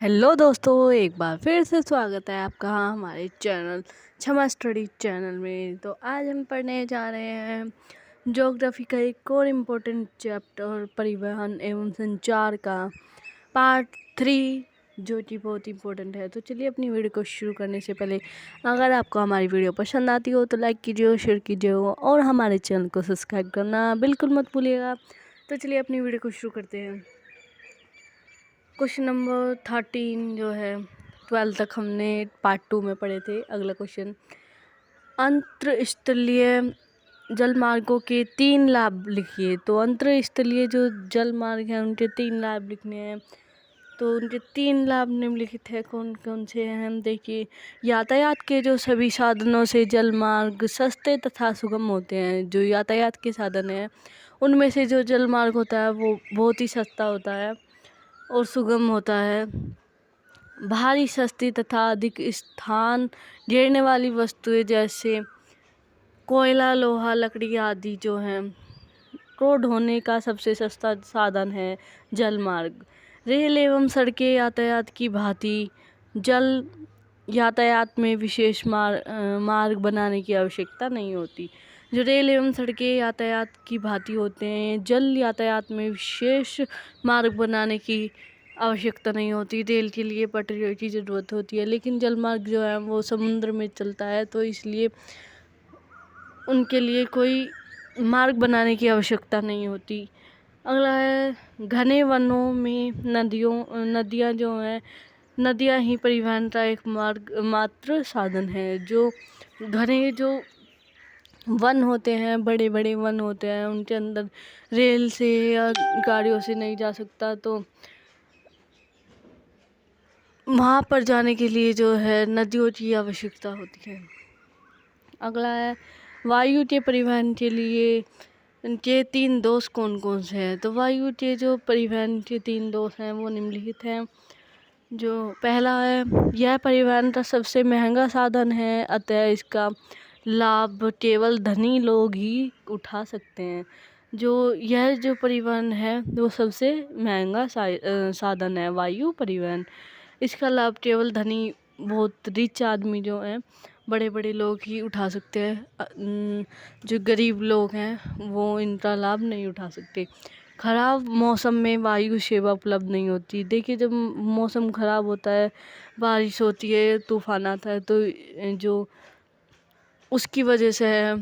Hello दोस्तों, एक बार फिर से स्वागत है आपका हमारे चैनल क्षमा स्टडी चैनल में। तो आज हम पढ़ने जा रहे हैं ज्योग्राफी का एक और इम्पोर्टेंट चैप्टर परिवहन एवं संचार का पार्ट 3, जो कि बहुत इम्पोर्टेंट है। तो चलिए अपनी वीडियो को शुरू करने से पहले अगर आपको हमारी वीडियो पसंद आती हो तो लाइक कीजिए, शेयर कीजिए और हमारे चैनल को सब्सक्राइब करना बिल्कुल मत भूलिएगा। तो चलिए अपनी वीडियो को शुरू करते हैं। क्वेश्चन नंबर 13 जो है 12 तक हमने पार्ट 2 में पढ़े थे। अगला क्वेश्चन, अंतरस्थलीय जलमार्गों के 3 लाभ लिखिए। तो अंतरस्थलीय जो जलमार्ग हैं उनके 3 लाभ लिखने हैं। तो उनके 3 लाभ निम्नलिखित है। कौन कौन से हैं हम देखिए। यातायात के जो सभी साधनों से जलमार्ग सस्ते तथा सुगम होते हैं। जो यातायात के साधन हैं उनमें से जो जलमार्ग होता है वो बहुत ही सस्ता होता है और सुगम होता है। भारी, सस्ती तथा अधिक स्थान घेरने वाली वस्तुएं जैसे कोयला, लोहा, लकड़ी आदि जो हैं को ढोने का सबसे सस्ता साधन है जलमार्ग। रेल एवं सड़कें यातायात की भांति जल यातायात में विशेष मार्ग बनाने की आवश्यकता नहीं होती। जो रेल एवं सड़कें यातायात की भांति होते हैं, जल यातायात में विशेष मार्ग बनाने की आवश्यकता नहीं होती। रेल के लिए पटरियों की ज़रूरत होती है, लेकिन जलमार्ग जो है वो समुद्र में चलता है, तो इसलिए उनके लिए कोई मार्ग बनाने की आवश्यकता नहीं होती। अगला है, घने वनों में नदियाँ जो हैं, नदियाँ ही परिवहन का एक मात्र साधन है। जो घने जो वन होते हैं, बड़े बड़े वन होते हैं, उनके अंदर रेल से या गाड़ियों से नहीं जा सकता, तो वहाँ पर जाने के लिए जो है नदियों की आवश्यकता होती है। अगला है, वायु के परिवहन के लिए के 3 दोष कौन कौन से हैं। तो वायु के जो परिवहन के 3 दोष हैं वो निम्नलिखित हैं। जो पहला है, यह परिवहन का सबसे महंगा साधन है, अतः इसका लाभ केवल धनी लोग ही उठा सकते हैं। यह जो परिवहन है वो सबसे महंगा साधन है, वायु परिवहन। इसका लाभ केवल धनी, बहुत रिच आदमी जो हैं, बड़े बड़े लोग ही उठा सकते हैं। जो गरीब लोग हैं वो इनका लाभ नहीं उठा सकते। खराब मौसम में वायु सेवा उपलब्ध नहीं होती। देखिए, जब मौसम खराब होता है, बारिश होती है, तूफान आता है, तो जो उसकी वजह से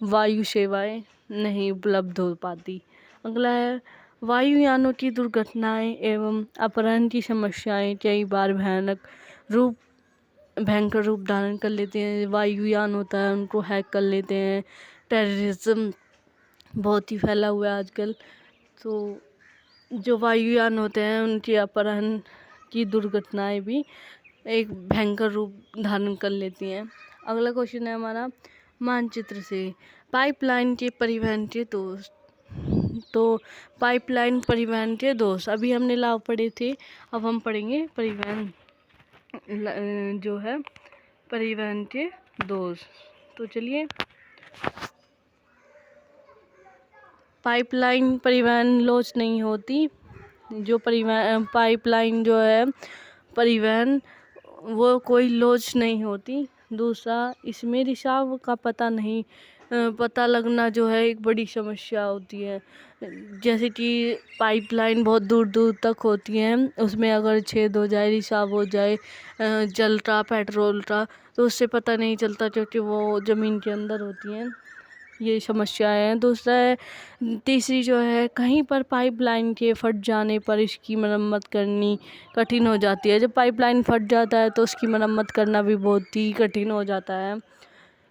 वायु सेवाएं नहीं उपलब्ध हो पाती। अगला है, वायुयानों की दुर्घटनाएं एवं अपहरण की समस्याएं कई बार भयंकर रूप धारण कर लेते हैं। वायुयान होता है उनको हैक कर लेते हैं। टेररिज्म बहुत ही फैला हुआ है आजकल, तो जो वायुयान होते हैं उनकी अपहरण की दुर्घटनाएं भी एक भयंकर रूप धारण कर लेती हैं। अगला क्वेश्चन है हमारा, मानचित्र से पाइपलाइन के परिवहन के दोष। तो पाइपलाइन परिवहन के दोष अभी हमने लाभ पढ़े थे, अब हम पढ़ेंगे परिवहन जो है परिवहन के दोष। तो चलिए, पाइपलाइन परिवहन लॉस नहीं होती। जो पाइपलाइन जो है परिवहन वो कोई लॉस नहीं होती। दूसरा, इसमें रिसाव का पता लगना जो है एक बड़ी समस्या होती है। जैसे कि पाइपलाइन बहुत दूर दूर तक होती हैं, उसमें अगर छेद हो जाए, रिसाव हो जाए जल का, पेट्रोल का, तो उससे पता नहीं चलता क्योंकि वो ज़मीन के अंदर होती हैं। ये समस्याएं हैं। दूसरा है, तीसरी जो है, कहीं पर पाइपलाइन के फट जाने पर इसकी मरम्मत करनी कठिन हो जाती है। जब पाइपलाइन फट जाता है तो उसकी मरम्मत करना भी बहुत ही कठिन हो जाता है।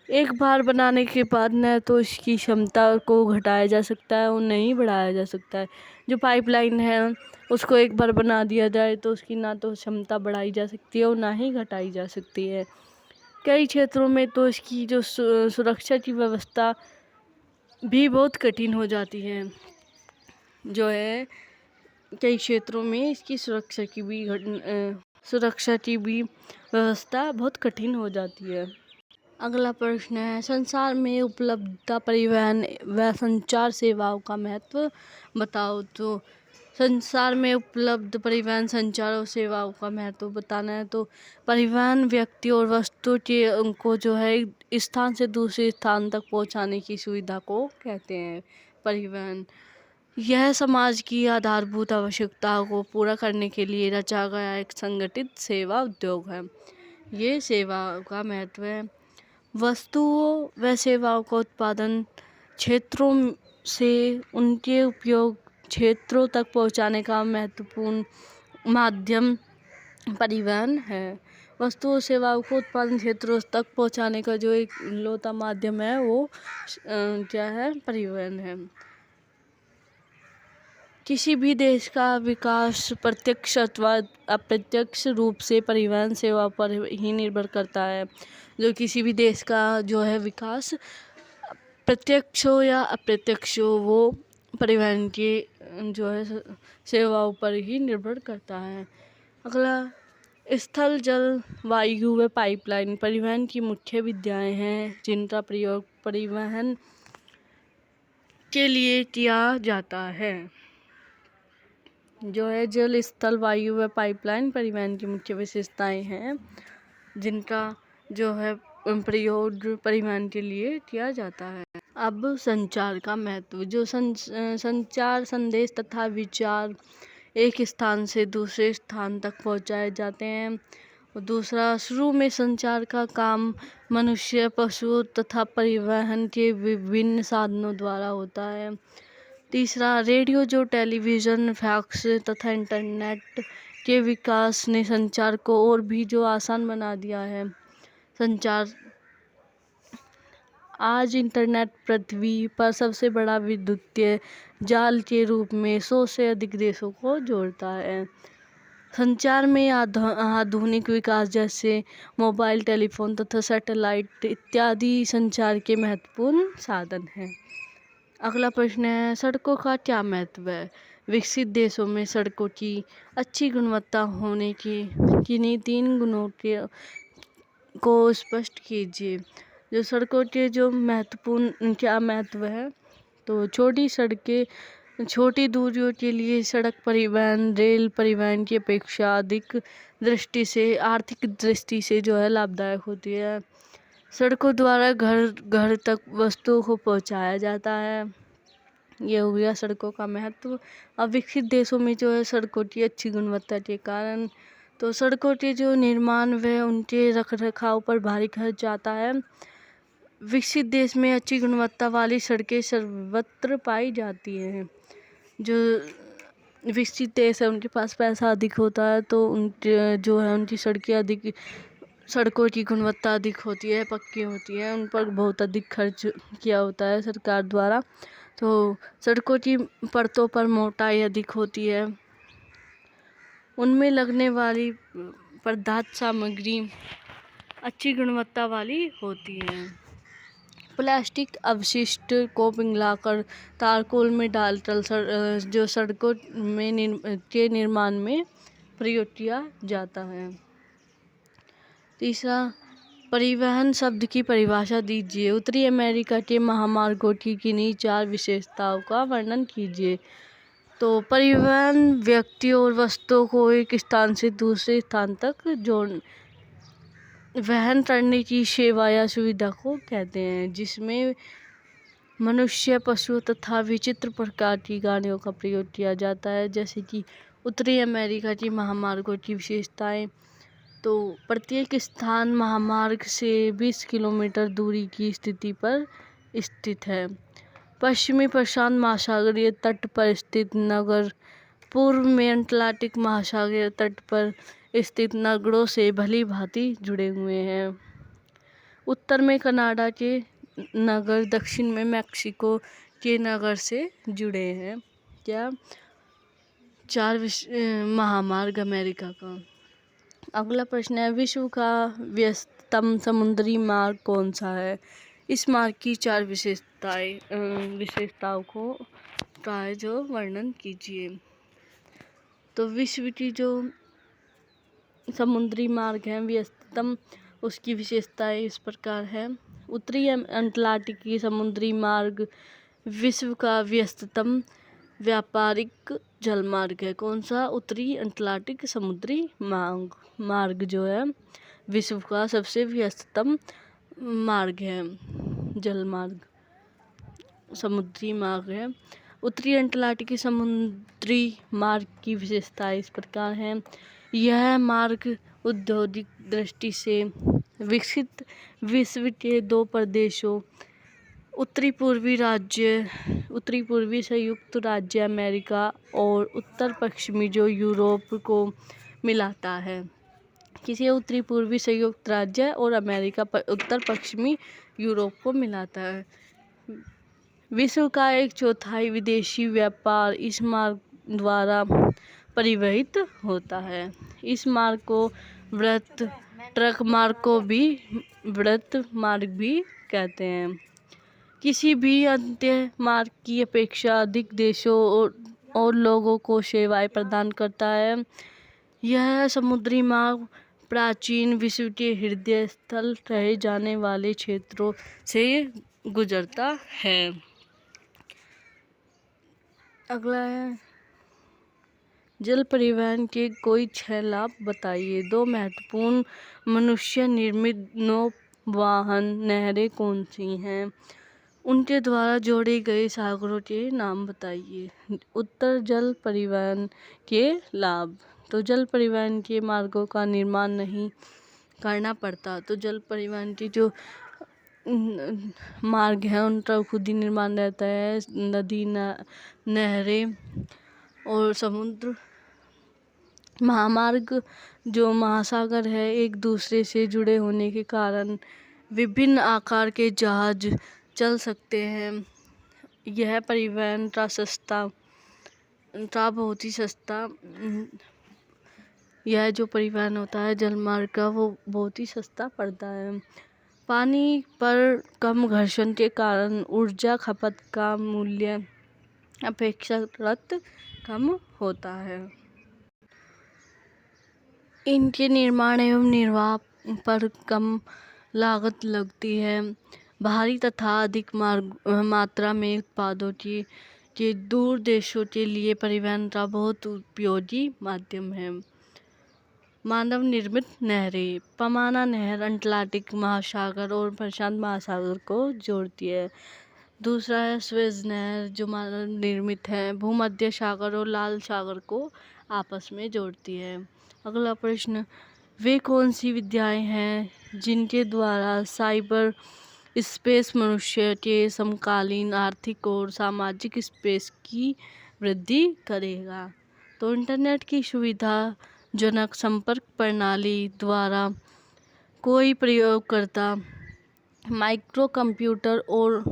एक बार बनाने के बाद न तो इसकी क्षमता को घटाया जा सकता है और नहीं बढ़ाया जा सकता है। जो पाइपलाइन है उसको एक बार बना दिया जाए तो उसकी ना तो क्षमता बढ़ाई जा सकती है और ना ही घटाई जा सकती है। कई क्षेत्रों में तो इसकी जो सुरक्षा की व्यवस्था भी बहुत कठिन हो जाती है। जो है कई क्षेत्रों में इसकी सुरक्षा की भी व्यवस्था बहुत कठिन हो जाती है। अगला प्रश्न है, संसार में उपलब्धता परिवहन व संचार सेवाओं का महत्व बताओ। तो संसार में उपलब्ध परिवहन संचार और सेवाओं का महत्व बताना है तो परिवहन व्यक्ति और वस्तु के उनको जो है एक स्थान से दूसरे स्थान तक पहुंचाने की सुविधा को कहते हैं परिवहन। यह समाज की आधारभूत आवश्यकताओं को पूरा करने के लिए रचा गया एक संगठित सेवा उद्योग है। ये सेवा का महत्व है वस्तुओं व सेवाओं का उत्पादन क्षेत्रों से उनके उपयोग क्षेत्रों तक पहुंचाने का महत्वपूर्ण माध्यम परिवहन है। वस्तुओं सेवाओं को उत्पादन क्षेत्रों तक पहुंचाने का जो एक इकलौता माध्यम है वो क्या है, परिवहन है। किसी भी देश का विकास प्रत्यक्ष अथवा अप्रत्यक्ष रूप से परिवहन सेवा पर ही निर्भर करता है। जो किसी भी देश का जो है विकास प्रत्यक्ष हो या अप्रत्यक्ष हो वो परिवहन की जो है सेवाओं पर ही निर्भर करता है। अगला, स्थल जल वायु व पाइपलाइन परिवहन की मुख्य विधियाँ हैं जिनका प्रयोग परिवहन के लिए किया जाता है। जो है जल स्थल वायु व पाइपलाइन परिवहन की मुख्य विशेषताएं हैं जिनका जो है प्रयोग परिवहन के लिए किया जाता है। अब संचार का महत्व। जो संचार संदेश तथा विचार एक स्थान से दूसरे स्थान तक पहुंचाए जाते हैं। और दूसरा, शुरू में संचार का काम मनुष्य पशु तथा परिवहन के विभिन्न साधनों द्वारा होता है। तीसरा, रेडियो जो टेलीविज़न फैक्स तथा इंटरनेट के विकास ने संचार को और भी जो आसान बना दिया है। संचार आज इंटरनेट पृथ्वी पर सबसे बड़ा विद्युतीय जाल के रूप में 100 से अधिक देशों को जोड़ता है। संचार में आधुनिक विकास जैसे मोबाइल टेलीफोन तथा सैटेलाइट इत्यादि संचार के महत्वपूर्ण साधन हैं। अगला प्रश्न है, सड़कों का क्या महत्व है? विकसित देशों में सड़कों की अच्छी गुणवत्ता होने की किन्हीं 3 गुणों को स्पष्ट कीजिए। जो सड़कों के जो महत्वपूर्ण क्या महत्व है, तो छोटी सड़कें छोटी दूरियों के लिए सड़क परिवहन रेल परिवहन की अपेक्षा आर्थिक दृष्टि से जो है लाभदायक होती है। सड़कों द्वारा घर घर तक वस्तुओं को पहुंचाया जाता है। ये हो गया सड़कों का महत्व। अब विकसित देशों में जो है सड़कों की अच्छी गुणवत्ता के कारण तो सड़कों के जो निर्माण व उनके रखरखाव पर भारी खर्च आता है। विकसित देश में अच्छी गुणवत्ता वाली सड़कें सर्वत्र पाई जाती हैं। जो विकसित देश है उनके पास पैसा अधिक होता है तो उनके जो है उनकी सड़कों की गुणवत्ता अधिक होती है, पक्की होती है, उन पर बहुत अधिक खर्च किया होता है सरकार द्वारा। तो सड़कों की परतों पर मोटाई अधिक होती है, उनमें लगने वाली पदार्थ सामग्री अच्छी गुणवत्ता वाली होती है। प्लास्टिक अपशिष्ट को पिघलाकर तारकोल में डालकर जो सड़कों के निर्माण में प्रयोग किया जाता है। तीसरा, परिवहन शब्द की परिभाषा दीजिए। उत्तरी अमेरिका के महामार्गों की किन्हीं 4 विशेषताओं का वर्णन कीजिए। तो परिवहन व्यक्ति और वस्तुओं को एक स्थान से दूसरे स्थान तक वहन करने की सेवा या सुविधा को कहते हैं, जिसमें मनुष्य पशु तथा विचित्र प्रकार की गाड़ियों का प्रयोग किया जाता है। जैसे कि उत्तरी अमेरिका की महामार्गों की विशेषताएं, तो प्रत्येक स्थान महामार्ग से 20 किलोमीटर दूरी की स्थिति पर स्थित है। पश्चिमी प्रशांत महासागरीय तट पर स्थित नगर पूर्व में अटलांटिक महासागरीय तट पर स्थित नगरों से भली भांति जुड़े हुए हैं। उत्तर में कनाडा के नगर दक्षिण में मैक्सिको के नगर से जुड़े हैं। क्या 4 महामार्ग अमेरिका का। अगला प्रश्न है, विश्व का व्यस्ततम समुद्री मार्ग कौन सा है? इस मार्ग की 4 विशेषताओं का जो वर्णन कीजिए। तो विश्व की जो समुद्री मार्ग है व्यस्ततम, उसकी विशेषताएं इस प्रकार है। उत्तरी अटलांटिक की समुद्री मार्ग विश्व का व्यस्ततम व्यापारिक जलमार्ग है। कौन सा? उत्तरी अटलांटिक समुद्री मार्ग जो है विश्व का सबसे व्यस्ततम मार्ग है, जलमार्ग समुद्री मार्ग है। उत्तरी अटलांटिक समुद्री मार्ग की विशेषताएं इस प्रकार हैं। यह मार्ग औद्योगिक दृष्टि से विकसित विश्व के दो प्रदेशों उत्तरी पूर्वी संयुक्त राज्य अमेरिका और उत्तर पश्चिमी जो यूरोप को मिलाता है। किसी उत्तरी पूर्वी संयुक्त राज्य और अमेरिका उत्तर पश्चिमी यूरोप को मिलाता है। विश्व का 1/4 विदेशी व्यापार इस मार्ग द्वारा परिवहित होता है। इस मार्ग को वृत्त ट्रक मार्ग को भी वृत्त मार्ग भी कहते हैं। किसी भी अन्य मार्ग की अपेक्षा अधिक देशों और लोगों को सेवाएं प्रदान करता है। यह समुद्री मार्ग प्राचीन विश्व के हृदय स्थल रहे जाने वाले क्षेत्रों से गुजरता है। अगला है जल परिवहन के कोई 6 लाभ बताइए। 2 महत्वपूर्ण मनुष्य निर्मित नौवाहन नहरें कौन सी हैं? उनके द्वारा जोड़े गए सागरों के नाम बताइए। उत्तर जल परिवहन के लाभ। तो जल परिवहन के मार्गों का निर्माण नहीं करना पड़ता। तो जल परिवहन के जो मार्ग हैं उनका खुद ही निर्माण रहता है। नदी नहरें और समुद्र महामार्ग जो महासागर है एक दूसरे से जुड़े होने के कारण विभिन्न आकार के जहाज चल सकते हैं। यह परिवहन का बहुत ही सस्ता यह जो परिवहन होता है जलमार्ग का वो बहुत ही सस्ता पड़ता है। पानी पर कम घर्षण के कारण ऊर्जा खपत का मूल्य अपेक्षाकृत कम होता है। इनके निर्माण एवं निर्वाह पर कम लागत लगती है। भारी तथा अधिक मात्रा में उत्पादों के दूर देशों के लिए परिवहन का बहुत उपयोगी माध्यम है। मानव निर्मित नहरें। पमाना नहर अटलांटिक महासागर और प्रशांत महासागर को जोड़ती है। दूसरा है स्वेज नहर जो मानव निर्मित है, भूमध्य सागर और लाल सागर को आपस में जोड़ती है। अगला प्रश्न, वे कौन सी विद्याएं हैं जिनके द्वारा साइबर स्पेस मनुष्य के समकालीन आर्थिक और सामाजिक स्पेस की वृद्धि करेगा? तो इंटरनेट की सुविधाजनक संपर्क प्रणाली द्वारा कोई प्रयोगकर्ता माइक्रो कंप्यूटर और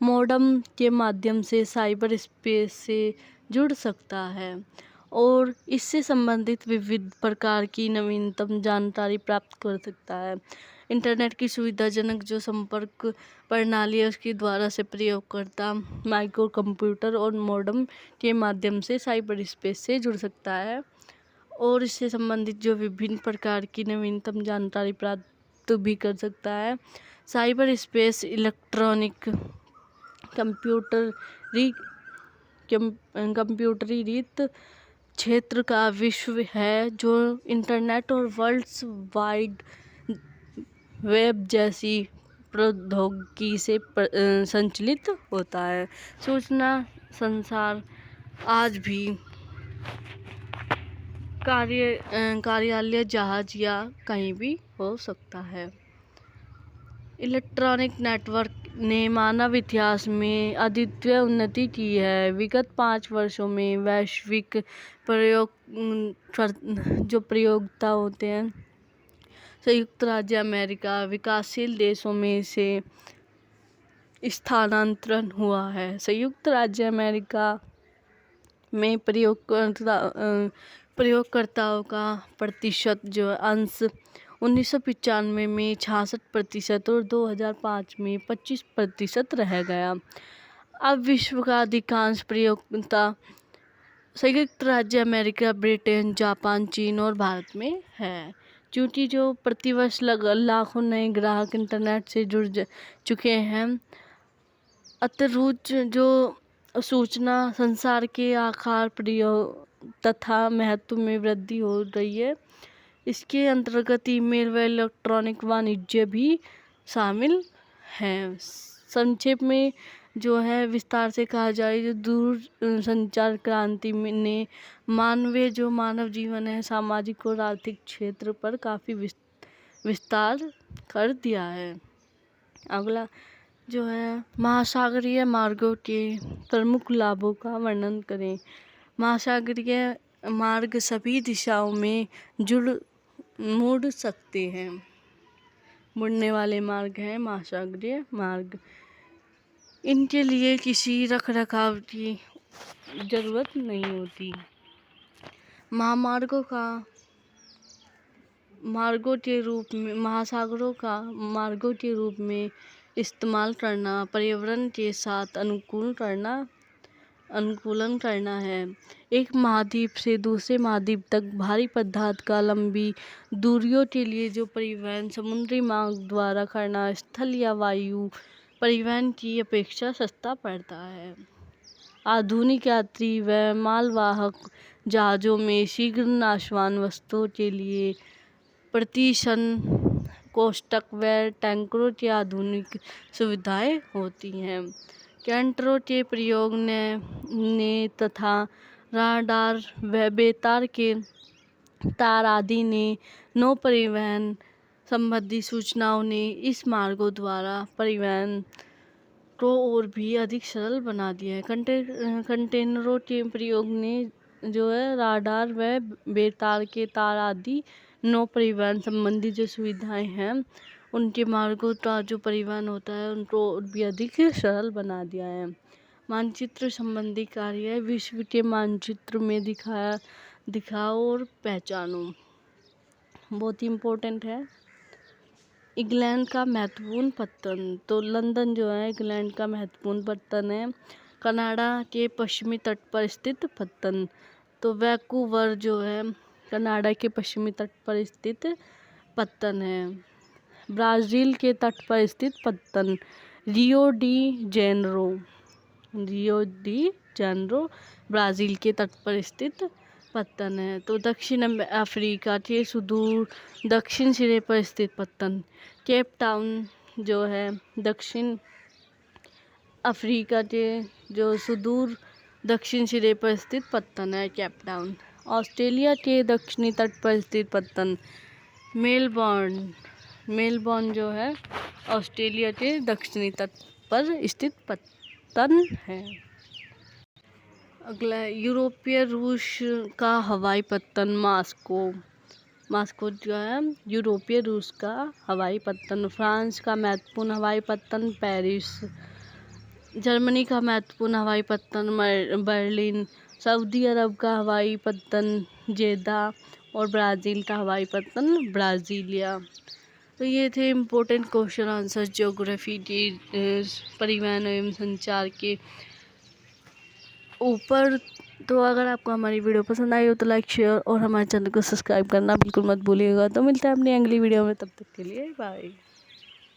मॉडेम के माध्यम से साइबर स्पेस से जुड़ सकता है और इससे संबंधित विविध प्रकार की नवीनतम जानकारी प्राप्त कर सकता है। इंटरनेट की सुविधाजनक जो संपर्क प्रणाली है उसके द्वारा से प्रयोगकर्ता माइक्रो कंप्यूटर और मॉडेम के माध्यम से साइबर स्पेस से जुड़ सकता है और इससे संबंधित जो विभिन्न प्रकार की नवीनतम जानकारी प्राप्त भी कर सकता है। साइबर स्पेस इलेक्ट्रॉनिक कंप्यूटरीकृत क्षेत्र का विश्व है जो इंटरनेट और वर्ल्ड वाइड वेब जैसी प्रौद्योगिकी से संचालित होता है। सूचना संसार आज भी कार्यालय, जहाज या कहीं भी हो सकता है। इलेक्ट्रॉनिक नेटवर्क ने मानव इतिहास में अद्वितीय उन्नति की है। विगत 5 वर्षों में वैश्विक प्रयोक्ता होते हैं संयुक्त राज्य अमेरिका विकासशील देशों में से स्थानांतरण हुआ है। संयुक्त राज्य अमेरिका में प्रयोगकर्ताओं का प्रतिशत जो अंश 1995 में 66% और 2005 में 25% रह गया। अब विश्व का अधिकांश प्रयोगकर्ता संयुक्त राज्य अमेरिका, ब्रिटेन, जापान, चीन और भारत में है। क्योंकि जो प्रतिवर्ष लाखों नए ग्राहक इंटरनेट से जुड़ चुके हैं, अतिरुच जो सूचना संसार के आकार प्रयोग तथा महत्व में वृद्धि हो रही है। इसके अंतर्गत ईमेल व इलेक्ट्रॉनिक वाणिज्य भी शामिल है। संक्षेप में जो है विस्तार से कहा जाए, जो दूर संचार क्रांति ने मानव जीवन है, सामाजिक और आर्थिक क्षेत्र पर काफ़ी विस्तार कर दिया है। अगला जो है महासागरीय मार्गों के प्रमुख लाभों का वर्णन करें। महासागरीय मार्ग सभी दिशाओं में मुड़ सकते हैं। मुड़ने वाले मार्ग हैं महासागरीय मार्ग। इनके लिए किसी रखरखाव की जरूरत नहीं होती। महासागरों का मार्गों के रूप में इस्तेमाल करना पर्यावरण के साथ अनुकूलन करना है। एक महाद्वीप से दूसरे महाद्वीप तक भारी पदार्थ का लंबी दूरियों के लिए जो परिवहन समुद्री मार्ग द्वारा करना स्थल या वायु परिवहन की अपेक्षा सस्ता पड़ता है। आधुनिक यात्री व मालवाहक जहाज़ों में शीघ्र नाशवान वस्तुओं के लिए प्रतिशन कोष्ठक व टैंकरों की आधुनिक सुविधाएं होती हैं। कैंटरों के प्रयोग ने तथा राडार व बेतार के तार आदि ने नौ परिवहन संबंधी सूचनाओं ने इस मार्गों द्वारा परिवहन को और भी अधिक सरल बना दिया है। कंटेनरों के प्रयोग ने जो है राडार व बेतार के तार आदि नौ परिवहन संबंधी जो सुविधाएं हैं उनके मार्गों का जो परिवहन होता है उनको और भी अधिक सरल बना दिया है। मानचित्र संबंधी कार्य विश्व के मानचित्र में दिखाओ और पहचानो, बहुत ही इम्पोर्टेंट है। इंग्लैंड का महत्वपूर्ण पत्तन, तो लंदन जो है इंग्लैंड का महत्वपूर्ण पत्तन है। कनाडा के पश्चिमी तट पर स्थित पत्तन, तो वैंकूवर जो है कनाडा के पश्चिमी तट पर स्थित पत्तन है। ब्राज़ील के तट पर स्थित पत्तन रियो डी जेनेरो ब्राज़ील के तट पर स्थित पत्तन है। तो दक्षिण अफ्रीका के सुदूर दक्षिण सिरे पर स्थित पत्तन केप टाउन जो है दक्षिण अफ्रीका के जो सुदूर दक्षिण सिरे पर स्थित पत्तन है केप टाउन। ऑस्ट्रेलिया के दक्षिणी तट पर स्थित पत्तन मेलबर्न जो है ऑस्ट्रेलिया के दक्षिणी तट पर स्थित पत्तन है। अगला यूरोपीय रूस का हवाई पत्तन मास्को जो है यूरोपीय रूस का हवाई पत्तन। फ्रांस का महत्वपूर्ण हवाई पत्तन पेरिस। जर्मनी का महत्वपूर्ण हवाई पत्तन बर्लिन। सऊदी अरब का हवाई पत्तन जेद्दा और ब्राज़ील का हवाई पत्तन ब्राज़ीलिया। तो ये थे इम्पोर्टेंट क्वेश्चन आंसर ज्योग्राफी के परिवहन एवं संचार के ऊपर। तो अगर आपको हमारी वीडियो पसंद आई हो तो लाइक शेयर और हमारे चैनल को सब्सक्राइब करना बिल्कुल मत भूलिएगा। तो मिलते हैं अपनी अगली वीडियो में, तब तक के लिए बाय।